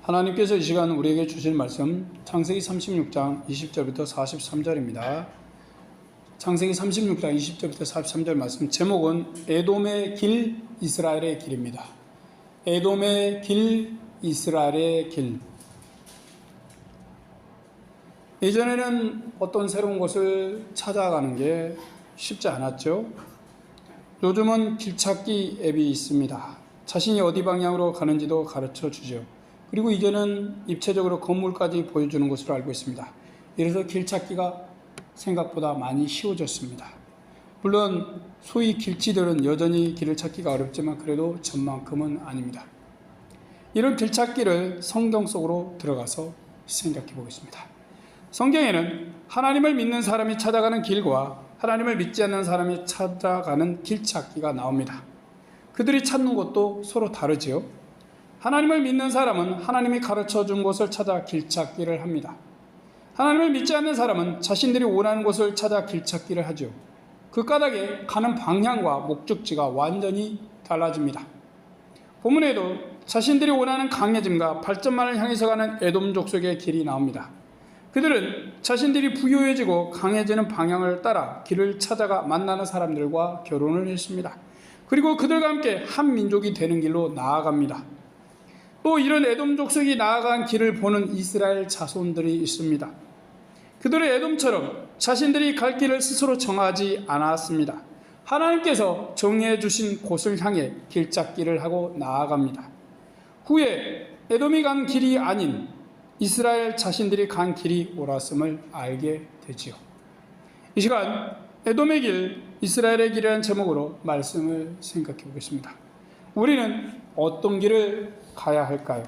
하나님께서 이 시간 우리에게 주실 말씀 창세기 36장 20절부터 43절입니다. 창세기 36장 20절부터 43절 말씀 제목은 에돔의 길, 이스라엘의 길입니다. 에돔의 길, 이스라엘의 길. 예전에는 어떤 새로운 곳을 찾아가는 게 쉽지 않았죠. 요즘은 길찾기 앱이 있습니다. 자신이 어디 방향으로 가는지도 가르쳐 주죠. 그리고 이제는 입체적으로 건물까지 보여주는 것으로 알고 있습니다. 이래서 길찾기가 생각보다 많이 쉬워졌습니다. 물론 소위 길치들은 여전히 길을 찾기가 어렵지만 그래도 전만큼은 아닙니다. 이런 길찾기를 성경 속으로 들어가서 생각해 보겠습니다. 성경에는 하나님을 믿는 사람이 찾아가는 길과 하나님을 믿지 않는 사람이 찾아가는 길찾기가 나옵니다. 그들이 찾는 곳도 서로 다르지요. 하나님을 믿는 사람은 하나님이 가르쳐 준 곳을 찾아 길찾기를 합니다. 하나님을 믿지 않는 사람은 자신들이 원하는 곳을 찾아 길찾기를 하죠. 그 까닭에 가는 방향과 목적지가 완전히 달라집니다. 본문에도 자신들이 원하는 강해짐과 발전만을 향해서 가는 에돔 족속의 길이 나옵니다. 그들은 자신들이 부유해지고 강해지는 방향을 따라 길을 찾아가 만나는 사람들과 결혼을 했습니다. 그리고 그들과 함께 한 민족이 되는 길로 나아갑니다. 또 이런 에돔 족속이 나아간 길을 보는 이스라엘 자손들이 있습니다. 그들은 에돔처럼 자신들이 갈 길을 스스로 정하지 않았습니다. 하나님께서 정해 주신 곳을 향해 길찾기를 하고 나아갑니다. 후에 에돔이 간 길이 아닌 이스라엘 자신들이 간 길이 옳았음을 알게 되지요. 이 시간 에돔의 길, 이스라엘의 길이라는 제목으로 말씀을 생각해 보겠습니다. 우리는 어떤 길을 가야 할까요?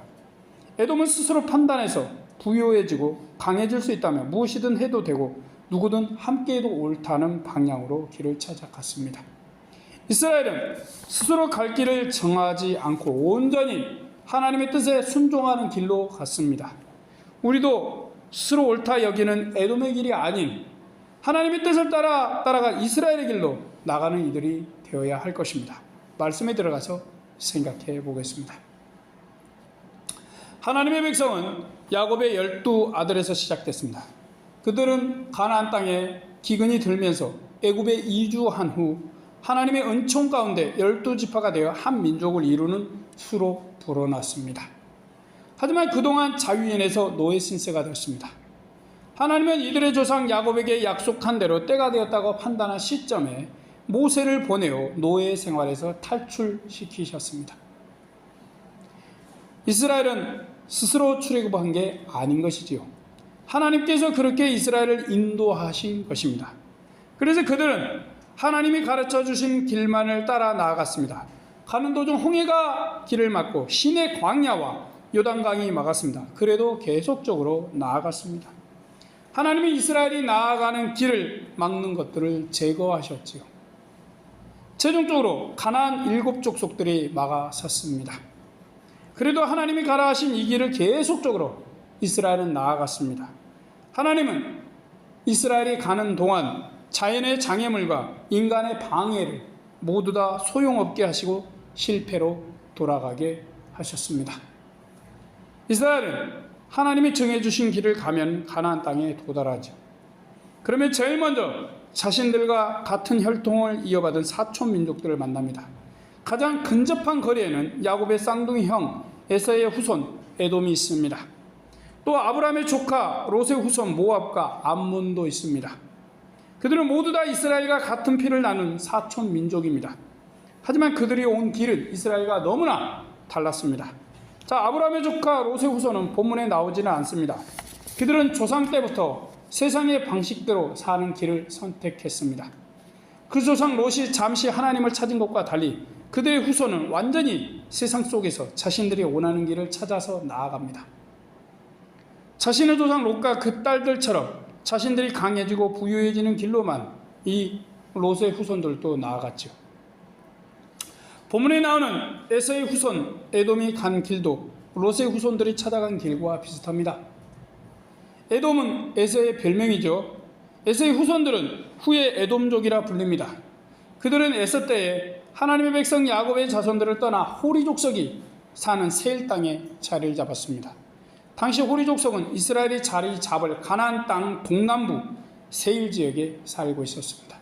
에돔은 스스로 판단해서 부유해지고 강해질 수 있다면 무엇이든 해도 되고 누구든 함께해도 옳다는 방향으로 길을 찾아갔습니다. 이스라엘은 스스로 갈 길을 정하지 않고 온전히 하나님의 뜻에 순종하는 길로 갔습니다. 우리도 스스로 옳다 여기는 에돔의 길이 아닌 하나님의 뜻을 따라간 이스라엘의 길로 나가는 이들이 되어야 할 것입니다. 말씀에 들어가서 생각해 보겠습니다. 하나님의 백성은 야곱의 12아들에서 시작됐습니다. 그들은 가나안 땅에 기근이 들면서 애굽에 이주한 후 하나님의 은총 가운데 12지파가 되어 한 민족을 이루는 수로 불어났습니다. 하지만 그동안 자유인에서 노예 신세가 되었습니다. 하나님은 이들의 조상 야곱에게 약속한 대로 때가 되었다고 판단한 시점에 모세를 보내어 노예 생활에서 탈출시키셨습니다. 이스라엘은 스스로 출애굽한 게 아닌 것이지요. 하나님께서 그렇게 이스라엘을 인도하신 것입니다. 그래서 그들은 하나님이 가르쳐 주신 길만을 따라 나아갔습니다. 가는 도중 홍해가 길을 막고 시내 광야와 요단강이 막았습니다. 그래도 계속적으로 나아갔습니다. 하나님이 이스라엘이 나아가는 길을 막는 것들을 제거하셨지요. 최종적으로 가나안 7족속들이 막아섰습니다. 그래도 하나님이 가라 하신 이 길을 계속적으로 이스라엘은 나아갔습니다. 하나님은 이스라엘이 가는 동안 자연의 장애물과 인간의 방해를 모두 다 소용없게 하시고 실패로 돌아가게 하셨습니다. 이스라엘은 하나님이 정해주신 길을 가면 가나안 땅에 도달하죠. 그러면 제일 먼저 자신들과 같은 혈통을 이어받은 사촌 민족들을 만납니다. 가장 근접한 거리에는 야곱의 쌍둥이 형 에서의 후손 에돔이 있습니다. 또 아브라함의 조카 롯의 후손 모압과 암몬도 있습니다. 그들은 모두 다 이스라엘과 같은 피를 나눈 사촌 민족입니다. 하지만 그들이 온 길은 이스라엘과 너무나 달랐습니다. 자, 아브라함의 조카 롯의 후손은 본문에 나오지는 않습니다. 그들은 조상 때부터 세상의 방식대로 사는 길을 선택했습니다. 그 조상 롯이 잠시 하나님을 찾은 것과 달리 그들의 후손은 완전히 세상 속에서 자신들이 원하는 길을 찾아서 나아갑니다. 자신의 조상 롯과 그 딸들처럼 자신들이 강해지고 부유해지는 길로만 이 롯의 후손들도 나아갔죠. 본문에 나오는 에서의 후손 에돔이 간 길도 롯의 후손들이 찾아간 길과 비슷합니다. 에돔은 에서의 별명이죠. 에서의 후손들은 후에 에돔족이라 불립니다. 그들은 에서 때에 하나님의 백성 야곱의 자손들을 떠나 호리 족속이 사는 세일 땅에 자리를 잡았습니다. 당시 호리 족속은 이스라엘이 자리 잡을 가나안 땅 동남부 세일 지역에 살고 있었습니다.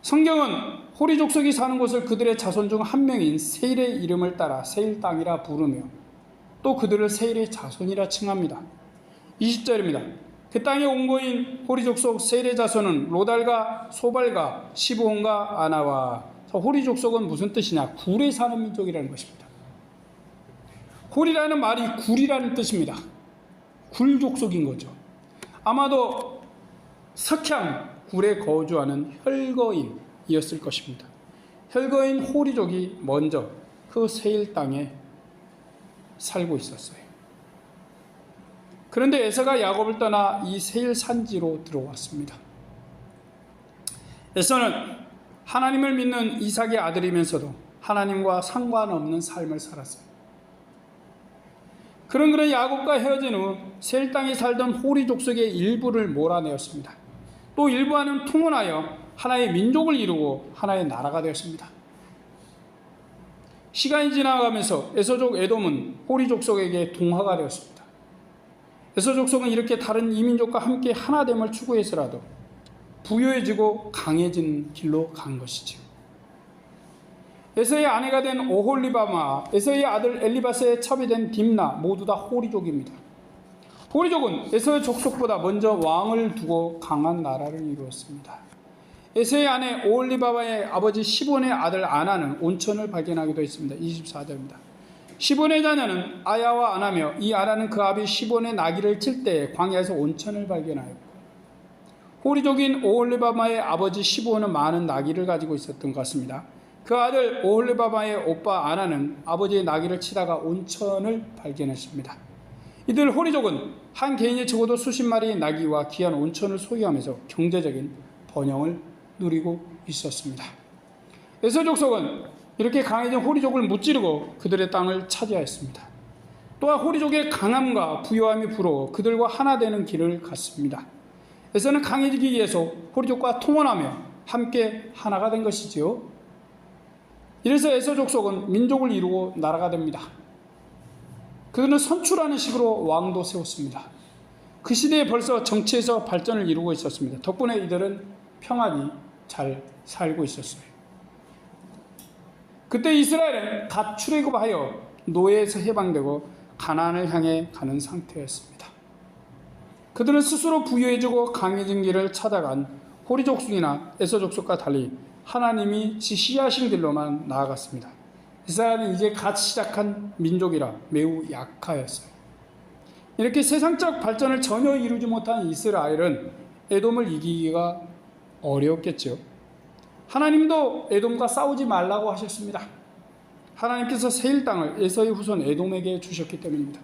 성경은 호리 족속이 사는 곳을 그들의 자손 중 한 명인 세일의 이름을 따라 세일 땅이라 부르며 또 그들을 세일의 자손이라 칭합니다. 20절입니다. 그 땅에 온 거인 호리 족속 세일의 자손은 로달과 소발과 시브온과 아나와. 호리 족속은 무슨 뜻이냐? 굴에 사는 민족이라는 것입니다. 호리라는 말이 굴이라는 뜻입니다. 굴 족속인 거죠. 아마도 석향 굴에 거주하는 혈거인이었을 것입니다. 혈거인 호리족이 먼저 그 세일 땅에 살고 있었어요. 그런데 에서가 야곱을 떠나 이 세일 산지로 들어왔습니다. 에서는 하나님을 믿는 이삭의 아들이면서도 하나님과 상관없는 삶을 살았어요. 그런 야곱과 헤어진 후 세일 땅에 살던 호리 족속의 일부를 몰아내었습니다. 또 일부와는 통혼하여 하나의 민족을 이루고 하나의 나라가 되었습니다. 시간이 지나가면서 에서족 에돔은 호리 족속에게 동화가 되었습니다. 에서 족속은 이렇게 다른 이민족과 함께 하나됨을 추구해서라도 부유해지고 강해진 길로 간 것이죠. 에서의 아내가 된 오홀리바마, 에서의 아들 엘리바스의 첩이 된 딥나 모두 다 호리족입니다. 호리족은 에서의 족속보다 먼저 왕을 두고 강한 나라를 이루었습니다. 에서의 아내 오홀리바마의 아버지 시본의 아들 아나는 온천을 발견하기도 했습니다. 24절입니다. 시본의 자녀는 아야와 아나며 이 아나는 그 아비 시본의 나귀를 칠 때 광야에서 온천을 발견하였고 호리족인 오홀리바마의 아버지 시본은 많은 나귀를 가지고 있었던 것 같습니다. 그 아들 오홀리바마의 오빠 아나는 아버지의 나귀를 치다가 온천을 발견했습니다. 이들 호리족은 한 개인이 적어도 수십 마리의 나귀와 귀한 온천을 소유하면서 경제적인 번영을 누리고 있었습니다. 에서 족속은 이렇게 강해진 호리족을 무찌르고 그들의 땅을 차지하였습니다. 또한 호리족의 강함과 부유함이 부러워 그들과 하나 되는 길을 갔습니다. 에서는 강해지기 위해서 호리족과 통혼하며 함께 하나가 된 것이지요. 이래서 에서 족속은 민족을 이루고 나라가 됩니다. 그들은 선출하는 식으로 왕도 세웠습니다. 그 시대에 벌써 정치에서 발전을 이루고 있었습니다. 덕분에 이들은 평안히 잘 살고 있었어요. 그때 이스라엘은 갓 출애굽하여 노예에서 해방되고 가나안을 향해 가는 상태였습니다. 그들은 스스로 부유해지고 강해진 길을 찾아간 호리 족속이나 에서 족속과 달리 하나님이 지시하신 길로만 나아갔습니다. 이스라엘은 이제 갓 시작한 민족이라 매우 약하였어요. 이렇게 세상적 발전을 전혀 이루지 못한 이스라엘은 에돔을 이기기가 어려웠겠죠. 하나님도 에돔과 싸우지 말라고 하셨습니다. 하나님께서 세일 땅을 에서의 후손 에돔에게 주셨기 때문입니다.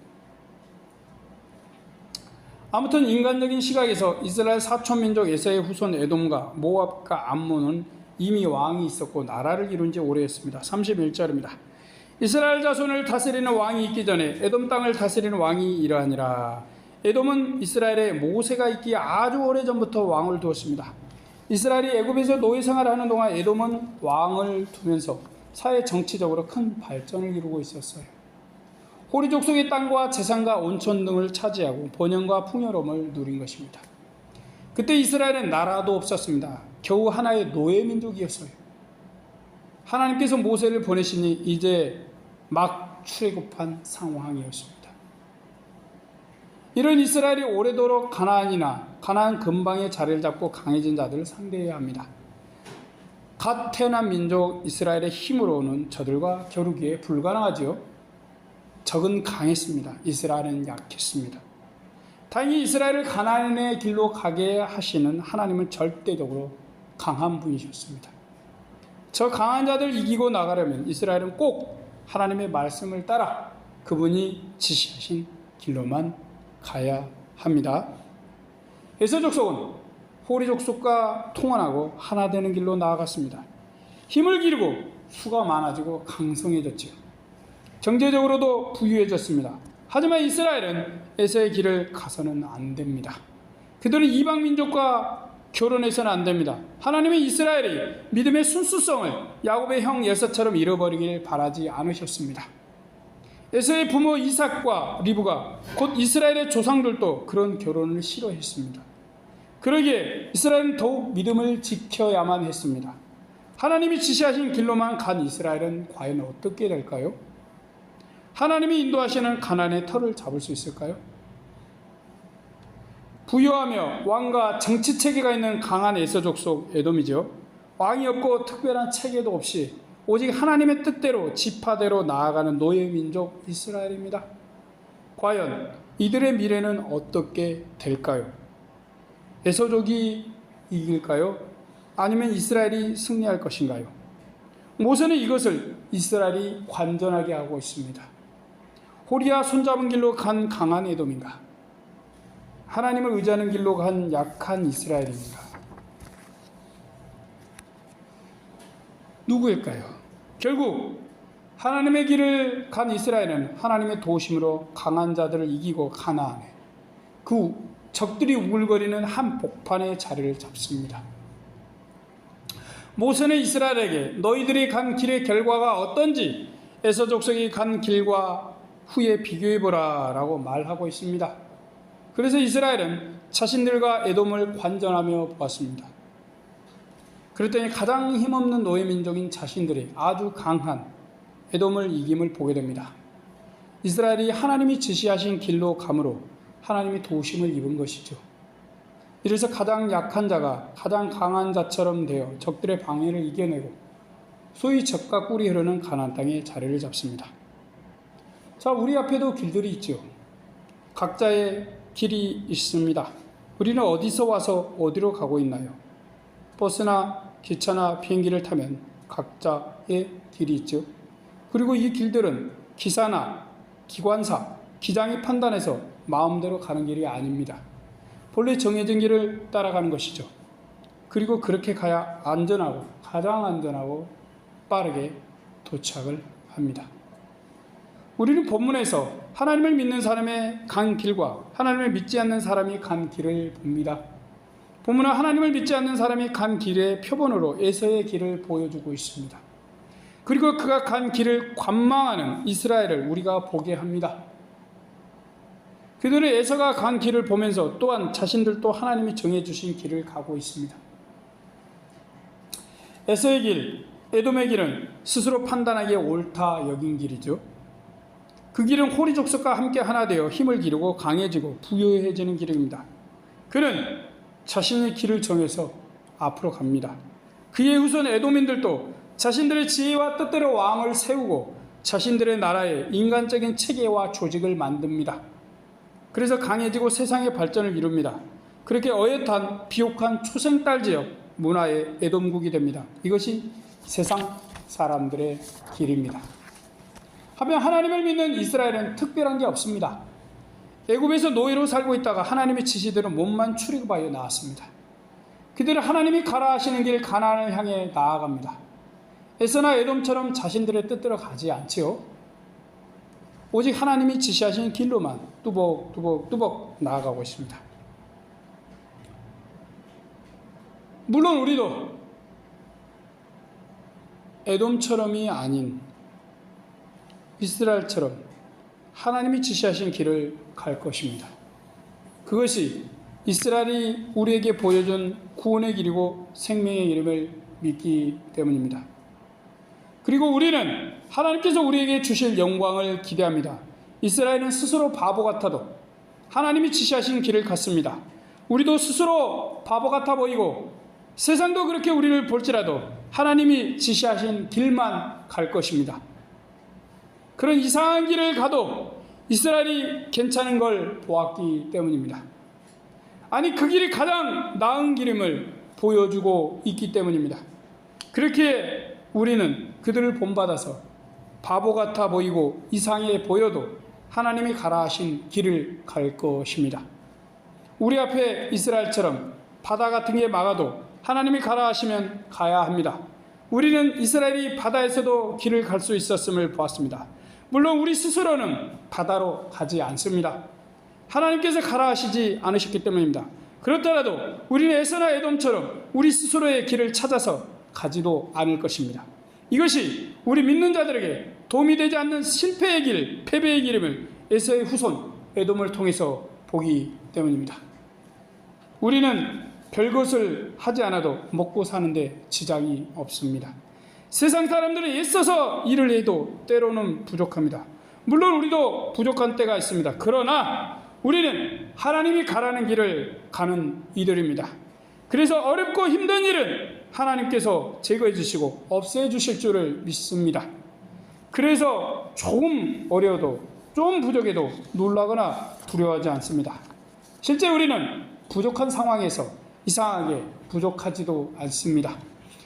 아무튼 인간적인 시각에서 이스라엘 사촌민족 에서의 후손 에돔과 모압과 암몬은 이미 왕이 있었고 나라를 이룬 지 오래였습니다. 31절입니다. 이스라엘 자손을 다스리는 왕이 있기 전에 에돔 땅을 다스리는 왕이 이러하니라. 에돔은 이스라엘에 모세가 있기에 아주 오래전부터 왕을 두었습니다. 이스라엘이 애굽에서 노예 생활을 하는 동안 에돔은 왕을 두면서 사회 정치적으로 큰 발전을 이루고 있었어요. 호리 족속의 땅과 재산과 온천 등을 차지하고 번영과 풍요로움을 누린 것입니다. 그때 이스라엘엔 나라도 없었습니다. 겨우 하나의 노예 민족이었어요. 하나님께서 모세를 보내시니 이제 막 출애굽한 상황이었습니다. 이런 이스라엘이 오래도록 가나안 근방에 자리를 잡고 강해진 자들을 상대해야 합니다. 갓 태어난 민족 이스라엘의 힘으로는 저들과 겨루기에 불가능하지요. 적은 강했습니다. 이스라엘은 약했습니다. 다행히 이스라엘을 가나안의 길로 가게 하시는 하나님은 절대적으로 강한 분이셨습니다. 저 강한 자들 이기고 나가려면 이스라엘은 꼭 하나님의 말씀을 따라 그분이 지시하신 길로만 가야 합니다. 에서 족속은 호리 족속과 통혼하고 하나 되는 길로 나아갔습니다. 힘을 기르고 수가 많아지고 강성해졌지요. 경제적으로도 부유해졌습니다. 하지만 이스라엘은 에서의 길을 가서는 안 됩니다. 그들은 이방 민족과 결혼해서는 안 됩니다. 하나님은 이스라엘이 믿음의 순수성을 야곱의 형 에서처럼 잃어버리길 바라지 않으셨습니다. 에서의 부모 이삭과 리브가 곧 이스라엘의 조상들도 그런 결혼을 싫어했습니다. 그러기에 이스라엘은 더욱 믿음을 지켜야만 했습니다. 하나님이 지시하신 길로만 간 이스라엘은 과연 어떻게 될까요? 하나님이 인도하시는 가나안의 터를 잡을 수 있을까요? 부유하며 왕과 정치 체계가 있는 강한 에서족 속 에돔이죠. 왕이 없고 특별한 체계도 없이 오직 하나님의 뜻대로 지파대로 나아가는 노예 민족 이스라엘입니다. 과연 이들의 미래는 어떻게 될까요? 에서족이 이길까요? 아니면 이스라엘이 승리할 것인가요? 모세는 이것을 이스라엘이 관전하게 하고 있습니다. 호리아 손잡은 길로 간 강한 에돔인가? 하나님을 의지하는 길로 간 약한 이스라엘입니다. 누구일까요? 결국 하나님의 길을 간 이스라엘은 하나님의 도우심으로 강한 자들을 이기고 가나안에 그 적들이 우글거리는 한 복판의 자리를 잡습니다. 모세는 이스라엘에게 너희들이 간 길의 결과가 어떤지 에서 족속이 간 길과 후에 비교해보라 라고 말하고 있습니다. 그래서 이스라엘은 자신들과 에돔을 관전하며 보았습니다. 그랬더니 가장 힘없는 노예 민족인 자신들이 아주 강한 에돔을 이김을 보게 됩니다. 이스라엘이 하나님이 지시하신 길로 감으로 하나님이 도우심을 입은 것이죠. 이래서 가장 약한 자가 가장 강한 자처럼 되어 적들의 방해를 이겨내고 소위 젖과 꿀이 흐르는 가나안 땅에 자리를 잡습니다. 자, 우리 앞에도 길들이 있죠. 각자의 길이 있습니다. 우리는 어디서 와서 어디로 가고 있나요? 버스나 기차나 비행기를 타면 각자의 길이 있죠. 그리고 이 길들은 기사나 기관사, 기장이 판단해서 마음대로 가는 길이 아닙니다. 본래 정해진 길을 따라가는 것이죠. 그리고 그렇게 가야 안전하고 가장 안전하고 빠르게 도착을 합니다. 우리는 본문에서 하나님을 믿는 사람의 간 길과 하나님을 믿지 않는 사람이 간 길을 봅니다. 본문은 하나님을 믿지 않는 사람이 간 길의 표본으로 에서의 길을 보여주고 있습니다. 그리고 그가 간 길을 관망하는 이스라엘을 우리가 보게 합니다. 그들은 에서가 간 길을 보면서 또한 자신들도 하나님이 정해주신 길을 가고 있습니다. 에서의 길, 에돔의 길은 스스로 판단하기에 옳다 여긴 길이죠. 그 길은 호리 족속과 함께 하나 되어 힘을 기르고 강해지고 부유해지는 길입니다. 그는 자신의 길을 정해서 앞으로 갑니다. 그의 후손 에돔인들도 자신들의 지혜와 뜻대로 왕을 세우고 자신들의 나라에 인간적인 체계와 조직을 만듭니다. 그래서 강해지고 세상의 발전을 이룹니다. 그렇게 어엿한 비옥한 초생딸 지역 문화의 에돔국이 됩니다. 이것이 세상 사람들의 길입니다. 하면 하나님을 믿는 이스라엘은 특별한 게 없습니다. 애굽에서 노예로 살고 있다가 하나님의 지시대로 몸만 출애굽하여 나왔습니다. 그들은 하나님이 가라 하시는 길 가나안을 향해 나아갑니다. 에서나 에돔처럼 자신들의 뜻대로 가지 않지요. 오직 하나님이 지시하신 길로만 뚜벅뚜벅 나아가고 있습니다. 물론 우리도 에돔처럼이 아닌 이스라엘처럼 하나님이 지시하신 길을 갈 것입니다. 그것이 이스라엘이 우리에게 보여준 구원의 길이고 생명의 이름을 믿기 때문입니다. 그리고 우리는 하나님께서 우리에게 주실 영광을 기대합니다. 이스라엘은 스스로 바보 같아도 하나님이 지시하신 길을 갔습니다. 우리도 스스로 바보 같아 보이고 세상도 그렇게 우리를 볼지라도 하나님이 지시하신 길만 갈 것입니다. 그런 이상한 길을 가도 이스라엘이 괜찮은 걸 보았기 때문입니다. 아니, 그 길이 가장 나은 길임을 보여주고 있기 때문입니다. 그렇게 우리는 그들을 본받아서 바보 같아 보이고 이상해 보여도 하나님이 가라 하신 길을 갈 것입니다. 우리 앞에 이스라엘처럼 바다 같은 게 막아도 하나님이 가라 하시면 가야 합니다. 우리는 이스라엘이 바다에서도 길을 갈 수 있었음을 보았습니다. 물론 우리 스스로는 바다로 가지 않습니다. 하나님께서 가라 하시지 않으셨기 때문입니다. 그렇더라도 우리는 에서나 에돔처럼 우리 스스로의 길을 찾아서 가지도 않을 것입니다. 이것이 우리 믿는 자들에게 도움이 되지 않는 실패의 길, 패배의 길임을 에서의 후손 에돔을 통해서 보기 때문입니다. 우리는 별것을 하지 않아도 먹고 사는데 지장이 없습니다. 세상 사람들은 애써서 일을 해도 때로는 부족합니다. 물론 우리도 부족한 때가 있습니다. 그러나 우리는 하나님이 가라는 길을 가는 이들입니다. 그래서 어렵고 힘든 일은 하나님께서 제거해 주시고 없애 주실 줄을 믿습니다. 그래서 조금 어려워도 좀 부족해도 놀라거나 두려워하지 않습니다. 실제 우리는 부족한 상황에서 이상하게 부족하지도 않습니다.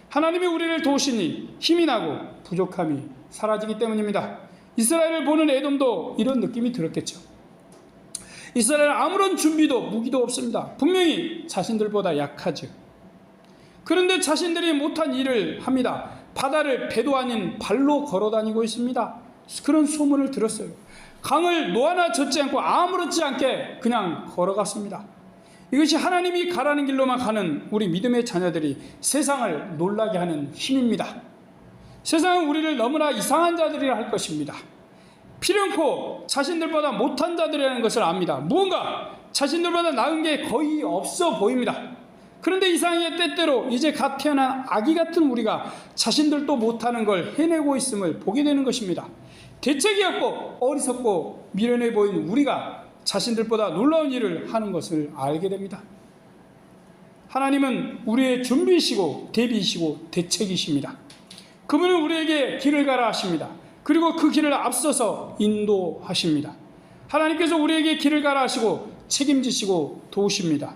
하나님이 우리를 도우시니 힘이 나고 부족함이 사라지기 때문입니다. 이스라엘을 보는 에돔도 이런 느낌이 들었겠죠. 이스라엘은 아무런 준비도 무기도 없습니다. 분명히 자신들보다 약하죠. 그런데 자신들이 못한 일을 합니다. 바다를 배도 아닌 발로 걸어다니고 있습니다. 그런 소문을 들었어요. 강을 노하나 젓지 않고 아무렇지 않게 그냥 걸어갔습니다. 이것이 하나님이 가라는 길로만 가는 우리 믿음의 자녀들이 세상을 놀라게 하는 힘입니다. 세상은 우리를 너무나 이상한 자들이라 할 것입니다. 필연코 자신들보다 못한 자들이라는 것을 압니다. 무언가 자신들보다 나은 게 거의 없어 보입니다. 그런데 이상하게 때때로 이제 갓 태어난 아기 같은 우리가 자신들도 못하는 걸 해내고 있음을 보게 되는 것입니다. 대책이 없고 어리석고 미련해 보이는 우리가 자신들보다 놀라운 일을 하는 것을 알게 됩니다. 하나님은 우리의 준비이시고 대비이시고 대책이십니다. 그분은 우리에게 길을 가라 하십니다. 그리고 그 길을 앞서서 인도하십니다. 하나님께서 우리에게 길을 가라 하시고 책임지시고 도우십니다.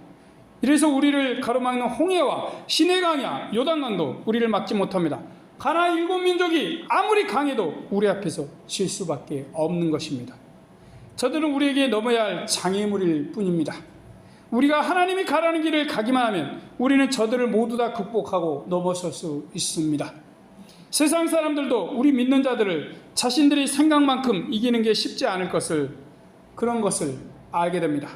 이래서 우리를 가로막는 홍해와 시내강이야 요단강도 우리를 막지 못합니다. 가나안 7민족이 아무리 강해도 우리 앞에서 질 수밖에 없는 것입니다. 저들은 우리에게 넘어야 할 장애물일 뿐입니다. 우리가 하나님이 가라는 길을 가기만 하면 우리는 저들을 모두 다 극복하고 넘어설 수 있습니다. 세상 사람들도 우리 믿는 자들을 자신들의 생각만큼 이기는 게 쉽지 않을 것을, 그런 것을 알게 됩니다.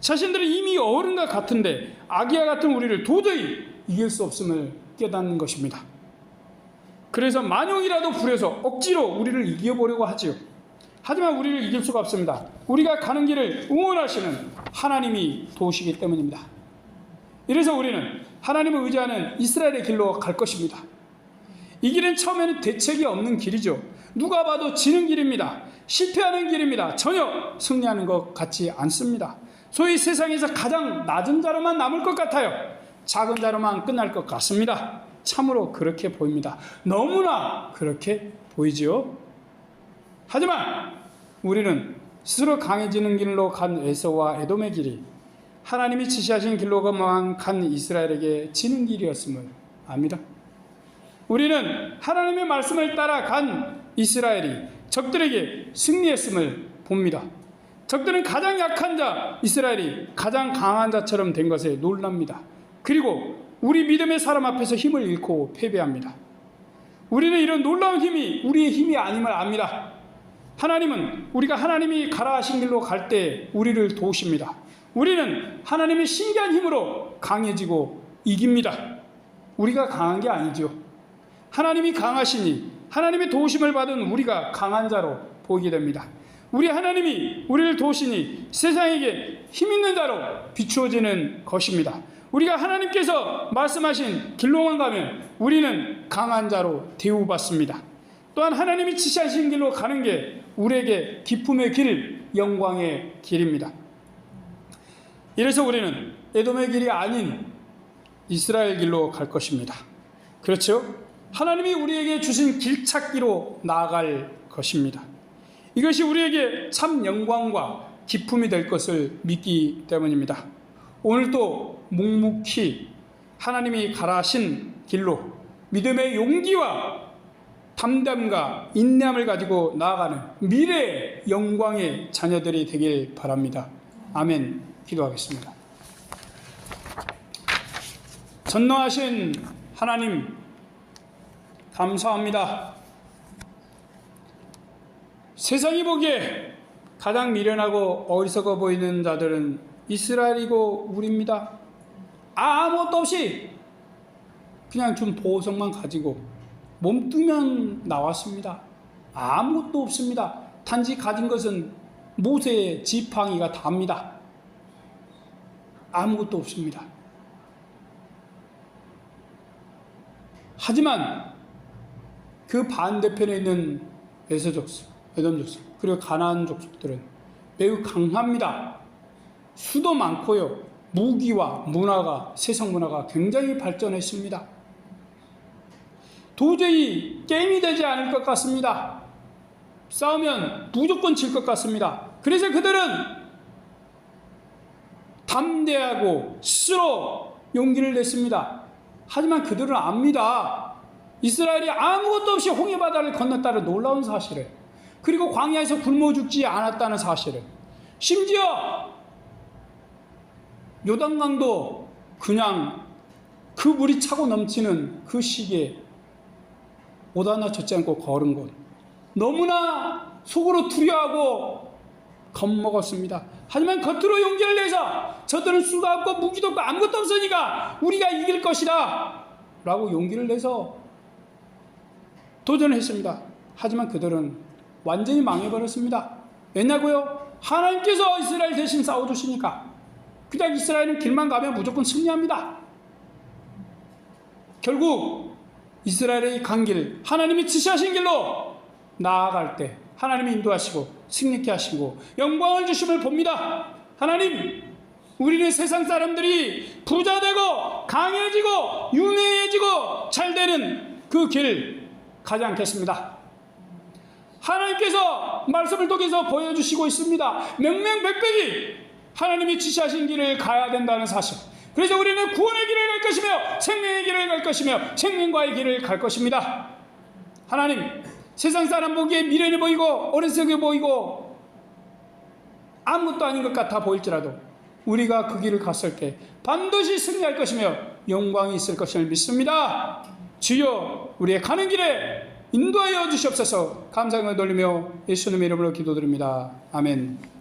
자신들이 이미 어른과 같은데 아기와 같은 우리를 도저히 이길 수 없음을 깨닫는 것입니다. 그래서 만용이라도 부려서 억지로 우리를 이겨보려고 하지요. 하지만 우리를 이길 수가 없습니다. 우리가 가는 길을 응원하시는 하나님이 도우시기 때문입니다. 이래서 우리는 하나님을 의지하는 이스라엘의 길로 갈 것입니다. 이 길은 처음에는 대책이 없는 길이죠. 누가 봐도 지는 길입니다. 실패하는 길입니다. 전혀 승리하는 것 같지 않습니다. 소위 세상에서 가장 낮은 자로만 남을 것 같아요. 작은 자로만 끝날 것 같습니다. 참으로 그렇게 보입니다. 너무나 그렇게 보이지요. 하지만 우리는 스스로 강해지는 길로 간 에서와 에돔의 길이 하나님이 지시하신 길로만 간 이스라엘에게 지는 길이었음을 압니다. 우리는 하나님의 말씀을 따라 간 이스라엘이 적들에게 승리했음을 봅니다. 적들은 가장 약한 자 이스라엘이 가장 강한 자처럼 된 것에 놀랍니다. 그리고 우리 믿음의 사람 앞에서 힘을 잃고 패배합니다. 우리는 이런 놀라운 힘이 우리의 힘이 아님을 압니다. 하나님은 우리가 하나님이 가라 하신 길로 갈 때 우리를 도우십니다. 우리는 하나님의 신기한 힘으로 강해지고 이깁니다. 우리가 강한 게 아니죠. 하나님이 강하시니 하나님의 도우심을 받은 우리가 강한 자로 보이게 됩니다. 우리 하나님이 우리를 도우시니 세상에게 힘 있는 자로 비추어지는 것입니다. 우리가 하나님께서 말씀하신 길로만 가면 우리는 강한 자로 대우받습니다. 또한 하나님이 지시하신 길로 가는 게 우리에게 기쁨의 길, 영광의 길입니다. 이래서 우리는 에돔의 길이 아닌 이스라엘 길로 갈 것입니다. 그렇죠? 하나님이 우리에게 주신 길찾기로 나아갈 것입니다. 이것이 우리에게 참 영광과 기쁨이 될 것을 믿기 때문입니다. 오늘도 묵묵히 하나님이 가라 하신 길로 믿음의 용기와 담담과 인내함을 가지고 나아가는 미래의 영광의 자녀들이 되길 바랍니다. 아멘. 기도하겠습니다. 전능하신 하나님 감사합니다. 세상이 보기에 가장 미련하고 어리석어 보이는 자들은 이스라엘이고 우리입니다. 아무것도 없이 그냥 좀 보호성만 가지고 몸뜨면 나왔습니다. 아무것도 없습니다. 단지 가진 것은 모세의 지팡이가 답니다. 아무것도 없습니다. 하지만 그 반대편에 있는 에서 족속, 에돔 족속, 그리고 가나안 족속들은 매우 강합니다. 수도 많고요. 무기와 문화가, 세상 문화가 굉장히 발전했습니다. 도저히 게임이 되지 않을 것 같습니다. 싸우면 무조건 질 것 같습니다. 그래서 그들은 담대하고 스스로 용기를 냈습니다. 하지만 그들은 압니다. 이스라엘이 아무것도 없이 홍해바다를 건넜다는 놀라운 사실을, 그리고 광야에서 굶어 죽지 않았다는 사실을, 심지어 요단강도 그냥 그 물이 차고 넘치는 그 시기에 옷 하나 젖지 않고 걸은 것, 너무나 속으로 두려워하고 겁먹었습니다. 하지만 겉으로 용기를 내서 저들은 수가 없고 무기도 없고 아무것도 없으니까 우리가 이길 것이다 라고 용기를 내서 도전했습니다. 하지만 그들은 완전히 망해버렸습니다. 왜냐고요? 하나님께서 이스라엘 대신 싸워주시니까. 그냥 이스라엘은 길만 가면 무조건 승리합니다. 결국 이스라엘의 간 길, 하나님이 지시하신 길로 나아갈 때 하나님이 인도하시고 승리케 하시고 영광을 주심을 봅니다. 하나님, 우리는 세상 사람들이 부자 되고 강해지고 유명해지고 잘 되는 그 길 가지 않겠습니다. 하나님께서 말씀을 통해서 보여주시고 있습니다. 명명백백이 하나님이 지시하신 길을 가야 된다는 사실. 그래서 우리는 구원의 길을 갈 것이며 생명의 길을 갈 것이며 생명과의 길을 갈 것입니다. 하나님, 세상 사람 보기에 미련해 보이고 어리석게 보이고 아무것도 아닌 것 같아 보일지라도 우리가 그 길을 갔을 때 반드시 승리할 것이며 영광이 있을 것을 믿습니다. 주여, 우리의 가는 길에 인도하여 주시옵소서. 감사함을 돌리며 예수님의 이름으로 기도드립니다. 아멘.